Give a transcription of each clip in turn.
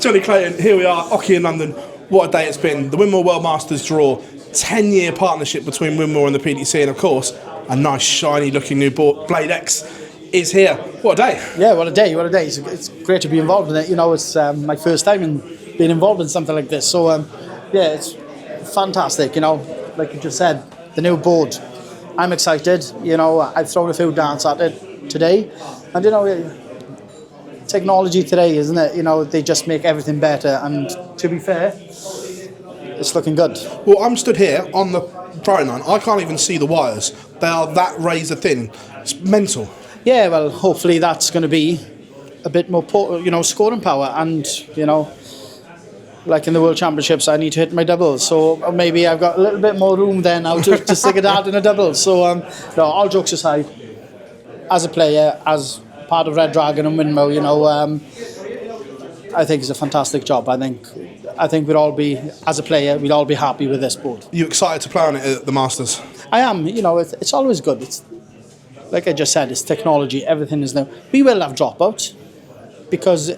Jonny Clayton, here we are, Ocky in London. What a day it's been. The Winmore World Masters draw, 10-year partnership between Winmore and the PDC, and of course, a nice shiny looking new board, Bladeex, is here. What a day. Yeah, what a day, what a day. It's great to be involved in it. You know, it's my first time in being involved in something like this. So, yeah, it's fantastic. You know, like you just said, the new board. I'm excited. You know, I've thrown a few darts at it today. And, you know, technology today, isn't it? You know, they just make everything better. And to be fair, it's looking good. Well, I'm stood here on the throwing line. I can't even see the wires. They are that razor thin. It's mental. Yeah, well, hopefully that's going to be a bit more, scoring power. And, you know, like in the World Championships, I need to hit my doubles. So maybe I've got a little bit more room there now to stick a dart in a double. So, no, all jokes aside, as a player, as part of Red Dragon and Winmore, you know, I think it's a fantastic job. I think we'd all be, as a player, we'd all be happy with this board. Are you excited to play on it at the Masters? I am. You know, it's always good. It's like I just said, it's technology. Everything is new. We will have dropouts because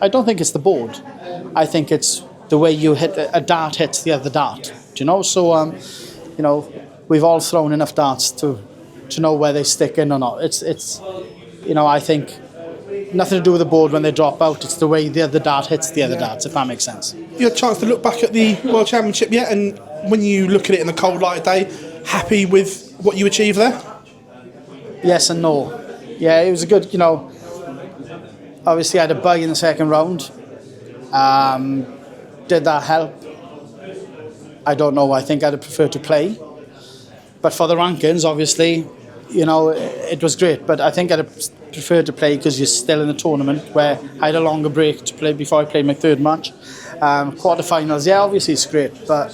I don't think it's the board. I think it's the way you hit a dart hits the other dart. Do you know? So, you know, we've all thrown enough darts to know where they stick in or not. It's you know, I think nothing to do with the board when they drop out. It's the way the other dart hits the other darts, if that makes sense. You had a chance to look back at the World Championship yet? And when you look at it in the cold light of day, happy with what you achieved there? Yes and no. Yeah, it was a good, you know, obviously I had a bye in the second round. Did that help? I don't know. I think I'd have preferred to play. But for the rankings, obviously, you know, it was great. But I think I'd have preferred to play because you're still in the tournament, where I had a longer break to play before I played my third match. Quarterfinals, yeah, obviously it's great, but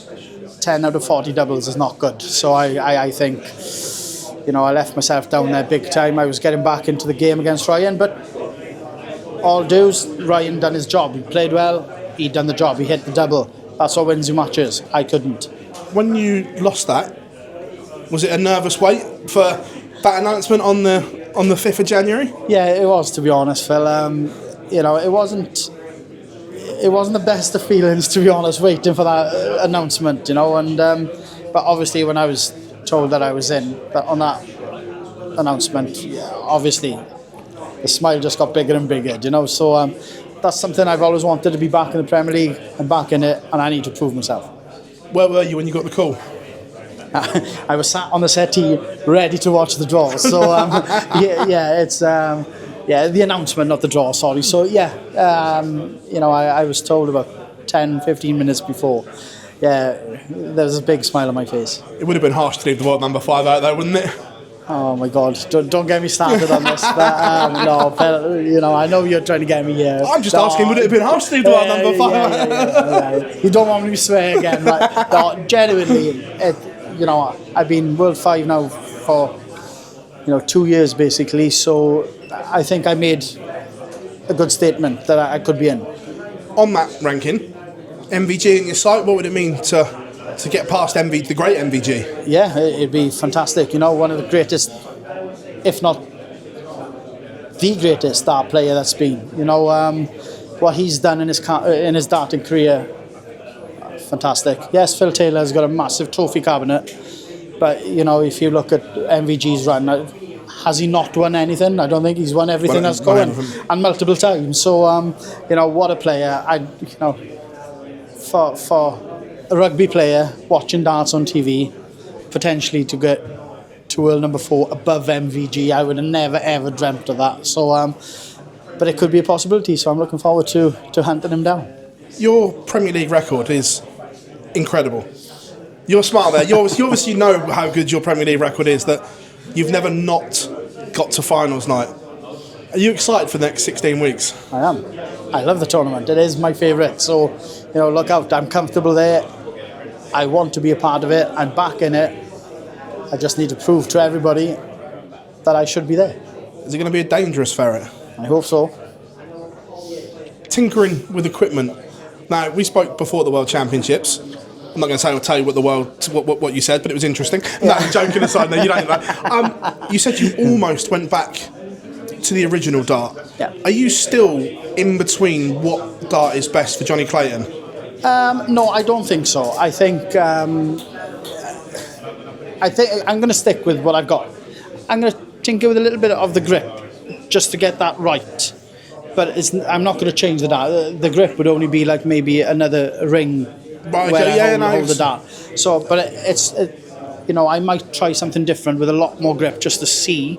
10 out of 40 doubles is not good. So I think, you know, I left myself down there big time. I was getting back into the game against Ryan, but all dues, Ryan done his job. He played well, he'd done the job, he hit the double. That's what wins you matches. I couldn't. When you lost that, was it a nervous wait for that announcement on the 5th of January? Yeah, it was, to be honest, Phil. You know, it wasn't the best of feelings, to be honest, waiting for that announcement, you know. And but obviously when I was told that I was in, but on that announcement, yeah, obviously the smile just got bigger and bigger, you know. So that's something I've always wanted, to be back in the Premier League and back in it, and I need to prove myself. Where were you when you got the call? I was sat on the settee ready to watch the draw. So it's the announcement, not the draw, sorry. So yeah, you know, I was told about 10-15 minutes before. Yeah, there was a big smile on my face. It would have been harsh to leave the world number 5 out there, wouldn't it? Oh my God! Don't get me started on this. But, no, you know, I know you're trying to get me here. I'm just asking, would it have been harsh to leave the world number 5? Yeah. You don't want me to swear again, right? No, genuinely, you know, I've been World 5 now for, you know, 2 years basically. So I think I made a good statement that I could be in. On that ranking, MVG in your sight, what would it mean to get past the great MVG? Yeah, it'd be fantastic. You know, one of the greatest, if not the greatest star player that's been. You know, what he's done in his darting career, fantastic. Yes, Phil Taylor's got a massive trophy cabinet, but you know, if you look at MVG's run, has he not won anything? I don't think he's won everything that's going, and multiple times. So, you know, what a player! You know, for a rugby player watching darts on TV, potentially to get to world number 4 above MVG, I would have never ever dreamt of that. So, but it could be a possibility. So I'm looking forward to hunting him down. Your Premier League record is incredible. You're smart there. You obviously know how good your Premier League record is, that you've never not got to finals night. Are you excited for the next 16 weeks? I am. I love the tournament. It is my favourite. So, you know, look out. I'm comfortable there. I want to be a part of it. I'm back in it. I just need to prove to everybody that I should be there. Is it going to be a dangerous ferret? I hope so. Tinkering with equipment. Now, we spoke before the World Championships. I'm not going to say I'll tell you what you said, but it was interesting. Yeah. No, joking aside, no, you don't know. You said you almost went back to the original dart. Yeah. Are you still in between what dart is best for Jonny Clayton? No, I don't think so. I think I'm going to stick with what I've got. I'm going to tinker with a little bit of the grip just to get that right. But I'm not going to change the dart. The grip would only be like maybe another ring Right, where I hold the dart. So, but I might try something different with a lot more grip just to see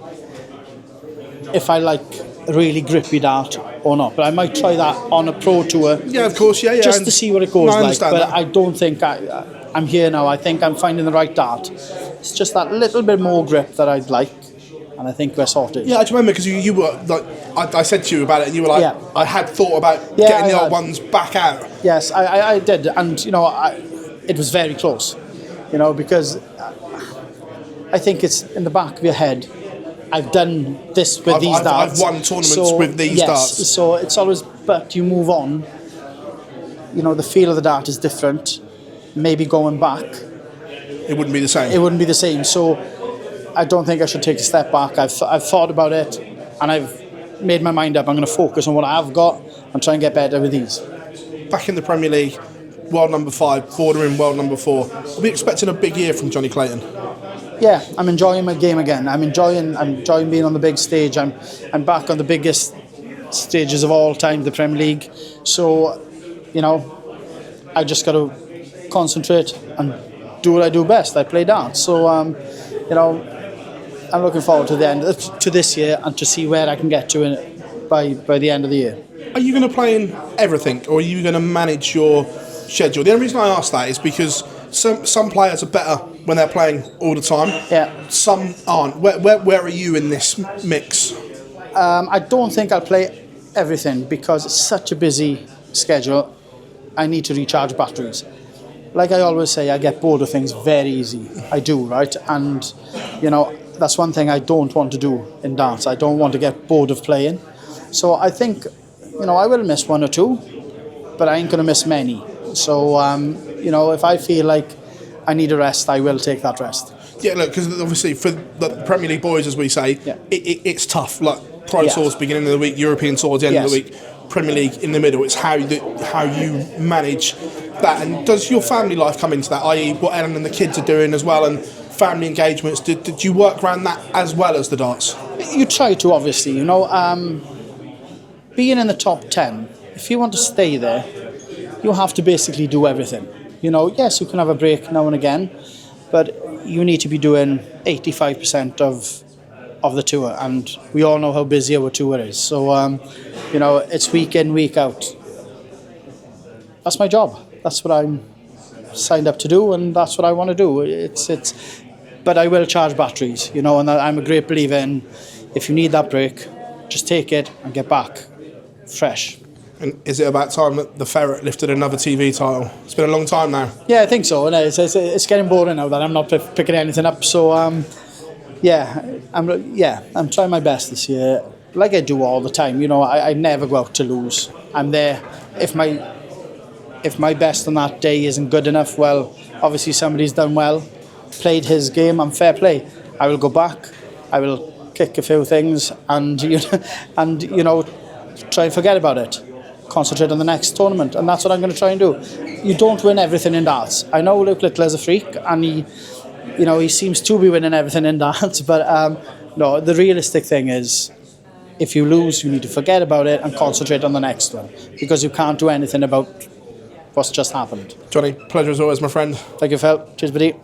if I like a really grippy dart or not. But I might try that on a pro tour. Yeah, of course, yeah. Just to see what it goes like. But that. I don't think I'm here now. I think I'm finding the right dart. It's just that little bit more grip that I'd like. And I think we're sorted. Yeah, I just remember because you were like, I said to you about it, and you were like, yeah. I had thought about getting the old ones back out. Yes, I did, and it was very close, because I think it's in the back of your head. I've done this with these darts. I've won tournaments with these darts. So it's always, but you move on. The feel of the dart is different. Maybe going back, it wouldn't be the same. It wouldn't be the same. So I don't think I should take a step back. I've thought about it, and I've made my mind up. I'm going to focus on what I've got and try and get better with these. Back in the Premier League, world number 5, bordering world number 4. Are we expecting a big year from Jonny Clayton? Yeah, I'm enjoying my game again. I'm enjoying being on the big stage. I'm back on the biggest stages of all time, the Premier League. So, I just got to concentrate and do what I do best. I play darts. So, I'm looking forward to the end to this year and to see where I can get to by the end of the year. Are you going to play in everything, or are you going to manage your schedule? The only reason I ask that is because some players are better when they're playing all the time. Yeah. Some aren't. Where are you in this mix? I don't think I'll play everything because it's such a busy schedule. I need to recharge batteries. Like I always say, I get bored of things very easy. I do, right? And, that's one thing I don't want to do in darts. I don't want to get bored of playing. So I think, I will miss 1 or 2, but I ain't going to miss many. So, if I feel like I need a rest, I will take that rest. Yeah, look, because obviously for the Premier League boys, as we say, it's tough. Like Pro Tours beginning of the week, European Tours the end of the week, Premier League in the middle. It's how you manage that. And does your family life come into that, i.e. what Ellen and the kids are doing as well, and family engagements? Did you work around that as well as the darts? You try to, obviously. Being in the top 10, if you want to stay there, you have to basically do everything. Yes, you can have a break now and again, but you need to be doing 85% of the tour, and we all know how busy our tour is. So, it's week in, week out. That's my job. That's what I'm signed up to do, and that's what I want to do. But I will charge batteries, and I'm a great believer in if you need that break, just take it and get back fresh. And is it about time that the Ferret lifted another TV title? It's been a long time now. Yeah, I think so. And it's getting boring now that I'm not picking anything up. So, I'm trying my best this year, like I do all the time. I never go out to lose. I'm there. If my best on that day isn't good enough, well, obviously somebody's done well, played his game, and fair play. I will go back. I will kick a few things, and try and forget about it. Concentrate on the next tournament, and that's what I'm going to try and do. You don't win everything in darts. I know Luke Littler's a freak, and he seems to be winning everything in darts, but no, the realistic thing is, if you lose, you need to forget about it and concentrate on the next one, because you can't do anything about what's just happened. Jonny, pleasure as always, my friend. Thank you, Phil. Cheers, buddy.